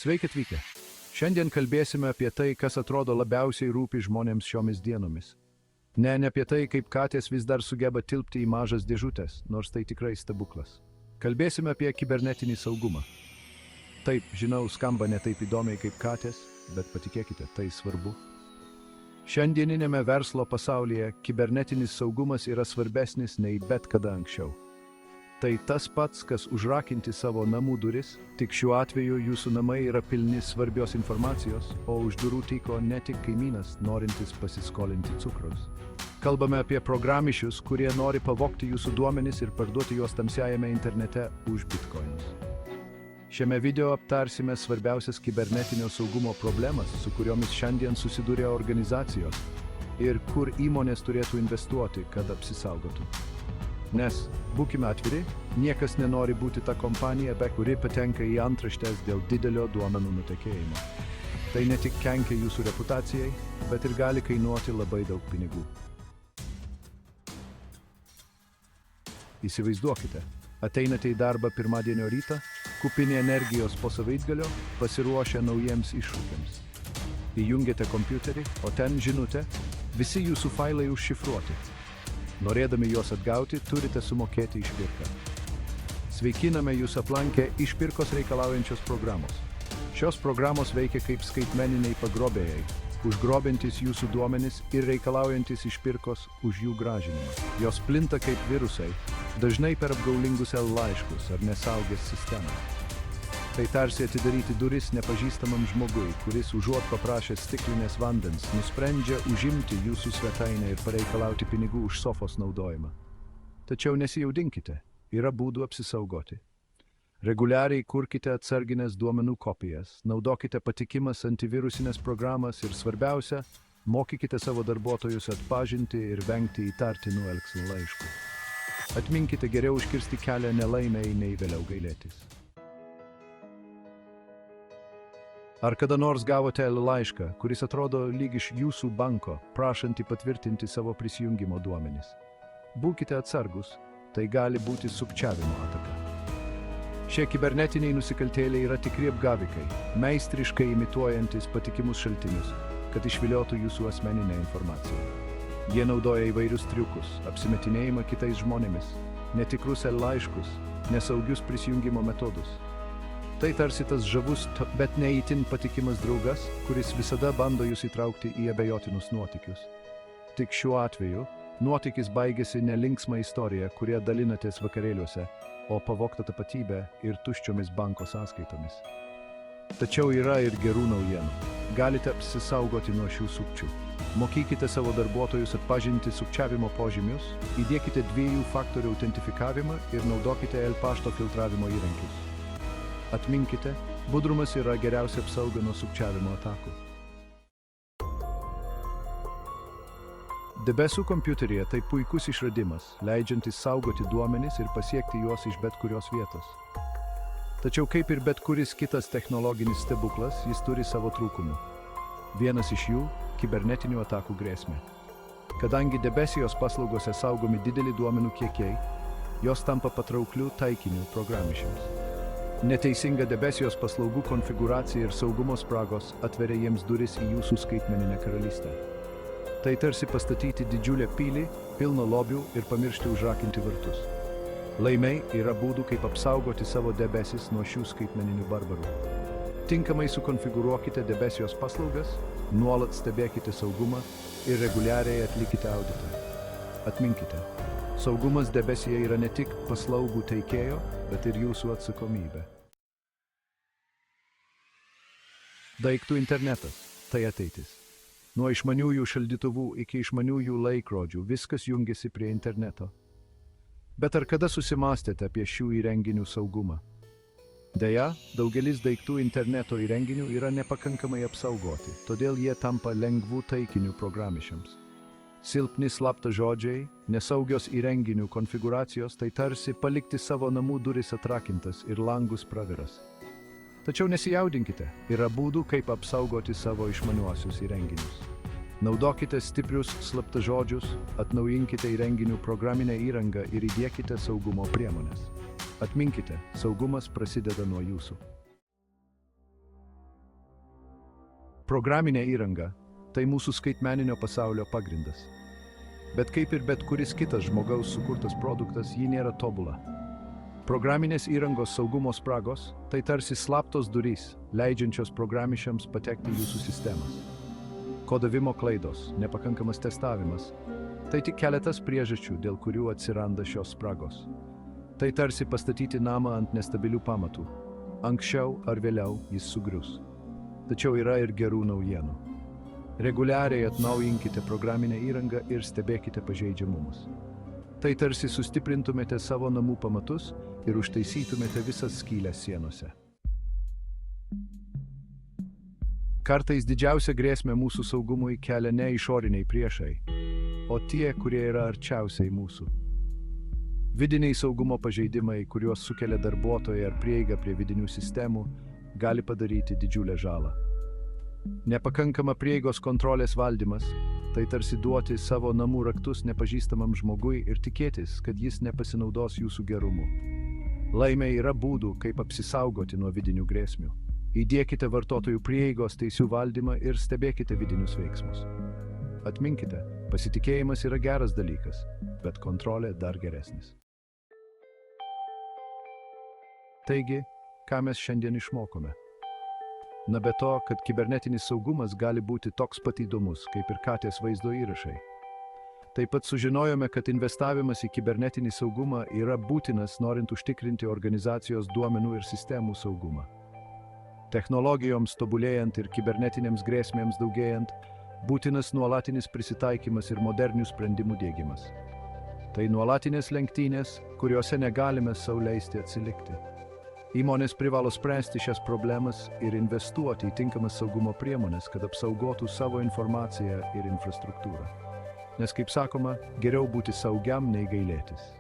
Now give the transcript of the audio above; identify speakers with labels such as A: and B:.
A: Sveiki atvykę. Šiandien kalbėsime apie tai, kas atrodo labiausiai rūpi žmonėms šiomis dienomis. Ne apie tai, kaip katės vis dar sugeba tilpti į mažas dėžutės, nors tai tikrai stebuklas. Kalbėsime apie kibernetinį saugumą. Taip, žinau, skamba ne taip įdomiai kaip katės, bet patikėkite, tai svarbu. Šiandieninėme verslo pasaulyje kibernetinis saugumas yra svarbesnis nei bet kada anksčiau. Tai tas pats, kas užrakinti savo namų duris, tik šiuo atveju jūsų namai yra pilni svarbios informacijos, o už durų tyko ne tik kaimynas, norintis pasiskolinti cukraus. Kalbame apie programišius, kurie nori pavogti jūsų duomenis ir parduoti juos tamsiajame internete už bitcoinus. Šiame video aptarsime svarbiausias kibernetinio saugumo problemas, su kuriomis šiandien susiduria organizacijos ir kur įmonės turėtų investuoti, kad apsisaugotų. Nes, būkime atviri, niekas nenori būti ta kompanija, kuri patenka į antraštes dėl didelio duomenų nutekėjimo. Tai ne tik kenkia jūsų reputacijai, bet ir gali kainuoti labai daug pinigų. Įsivaizduokite, ateinate į darbą pirmadienio rytą, kupini energijos po savaitgalio, pasiruošę naujiems iššūkiams. Įjungiate kompiuterį, o ten žinutė, visi jūsų failai užšifruoti. Norėdami juos atgauti, turite sumokėti išpirką. Sveikiname jūs aplankę išpirkos reikalaujančios programos. Šios programos veikia kaip skaitmeniniai pagrobėjai, užgrobintis jūsų duomenis ir reikalaujantis išpirkos už jų gražinimą. Jos plinta kaip virusai, dažnai per apgaulingus laiškus ar nesaugės sistemą. Tai tarsi atidaryti duris nepažįstamam žmogui, kuris užuot paprašęs stiklinės vandens, nusprendžia užimti jūsų svetainę ir pareikalauti pinigų už sofos naudojimą. Tačiau nesijaudinkite, yra būdų apsisaugoti. Reguliariai kurkite atsarginės duomenų kopijas, naudokite patikimas antivirusinės programas ir svarbiausia, mokykite savo darbuotojus atpažinti ir vengti įtartinų elgsmų laiškų. Atminkite geriau užkirsti kelią nelaimei nei vėliau gailėtis. Ar kada nors gavote laišką, kuris atrodo lyg iš jūsų banko, prašantį patvirtinti savo prisijungimo duomenis? Būkite atsargus, tai gali būti sukčiavimo ataka. Šie kibernetiniai nusikaltėliai yra tikri apgavikai, meistriškai imituojantis patikimus šaltinius, kad išviliotų jūsų asmeninę informaciją. Jie naudoja įvairius triukus, apsimetinėjimą kitais žmonėmis, netikrus laiškus, nesaugius prisijungimo metodus. Tai tarsi tas žavus, bet ne itin patikimas draugas, kuris visada bando jūs įtraukti į abejotinus nuotykius. Tik šiuo atveju, nuotykis baigėsi ne linksma istorija, kurie dalinatės vakarėliuose, o pavogta tapatybė ir tuščiomis banko sąskaitomis. Tačiau yra ir gerų naujienų. Galite apsisaugoti nuo šių sukčių. Mokykite savo darbuotojus atpažinti sukčiavimo požymius, įdiekite 2 faktorių autentifikavimą ir naudokite pašto filtravimo įrankius. Atminkite, budrumas yra geriausia apsauga nuo sukčiavimo atakų. Debesų kompiuteryje tai puikus išradimas, leidžiantis saugoti duomenis ir pasiekti juos iš bet kurios vietos. Tačiau kaip ir bet kuris kitas technologinis stebuklas, jis turi savo trūkumų. Vienas iš jų – kibernetinių atakų grėsmė. Kadangi debesijos paslaugose saugomi dideli duomenų kiekiai, jos tampa patraukliu taikiniu programišiams. Neteisinga debesijos paslaugų konfigūracija ir saugumo spragos atveria jiems duris į jūsų skaitmeninę karalystę. Tai tarsi pastatyti didžiulę pilį, pilną lobių ir pamiršti užrakinti vartus. Laimiai yra būdų, kaip apsaugoti savo debesis nuo šių skaitmeninių barbarų. Tinkamai sukonfigūruokite debesijos paslaugas, nuolat stebėkite saugumą ir reguliariai atlikite auditą. Atminkite, saugumas debesyje yra ne tik paslaugų teikėjo, bet ir jūsų atsakomybė. Daiktų internetas – tai ateitis. Nuo išmaniųjų šaldytuvų iki išmaniųjų laikrodžių viskas jungiasi prie interneto. Bet ar kada susimąstėte apie šių įrenginių saugumą? Deja, daugelis daiktų interneto įrenginių yra nepakankamai apsaugoti, todėl jie tampa lengvų taikinių programišiams. Silpni slaptažodžiai, nesaugios įrenginių konfigūracijos, tai tarsi palikti savo namų duris atrakintas ir langus praviras. Tačiau nesijaudinkite, yra būdų, kaip apsaugoti savo išmaniuosius įrenginius. Naudokite stiprius slaptažodžius, atnaujinkite įrenginių programinę įrangą ir įdiekite saugumo priemonės. Atminkite, saugumas prasideda nuo jūsų. Programinė įranga – tai mūsų skaitmeninio pasaulio pagrindas. Bet kaip ir bet kuris kitas žmogaus sukurtas produktas, ji nėra tobula. Programinės įrangos saugumo spragos – tai tarsi slaptos durys, leidžiančios programišiams patekti į jūsų sistemas. Kodavimo klaidos, nepakankamas testavimas – tai tik keletas priežasčių, dėl kurių atsiranda šios spragos. Tai tarsi pastatyti namą ant nestabilių pamatų. Anksčiau ar vėliau jis sugrius. Tačiau yra ir gerų naujienų. Reguliariai atnaujinkite programinę įrangą ir stebėkite pažeidžiamumus. Tai tarsi sustiprintumėte savo namų pamatus ir užtaisytumėte visas skylės sienose. Kartais didžiausia grėsmė mūsų saugumui kelia ne išoriniai priešai, o tie, kurie yra arčiausiai mūsų. Vidiniai saugumo pažeidimai, kuriuos sukelia darbuotojai ar prieiga prie vidinių sistemų, gali padaryti didžiulę žalą. Nepakankama prieigos kontrolės valdymas – tai tarsi duoti savo namų raktus nepažįstamam žmogui ir tikėtis, kad jis nepasinaudos jūsų gerumu. Laimė yra būdų, kaip apsisaugoti nuo vidinių grėsmių. Įdiekite vartotojų prieigos teisių valdymą ir stebėkite vidinius veiksmus. Atminkite, pasitikėjimas yra geras dalykas, bet kontrolė dar geresnis. Taigi, ką mes šiandien išmokome? Na be to, kad kibernetinis saugumas gali būti toks pat įdomus, kaip ir katės vaizdo įrašai. Taip pat sužinojome, kad investavimas į kibernetinį saugumą yra būtinas, norint užtikrinti organizacijos duomenų ir sistemų saugumą. Technologijoms tobulėjant ir kibernetinėms grėsmėms daugėjant, būtinas nuolatinis prisitaikymas ir modernių sprendimų diegimas. Tai nuolatinės lenktynės, kuriuose negalime sau leisti atsilikti. Įmonės privalo spręsti šias problemas ir investuoti į tinkamas saugumo priemonės, kad apsaugotų savo informaciją ir infrastruktūrą. Nes, kaip sakoma, geriau būti saugiam nei gailėtis.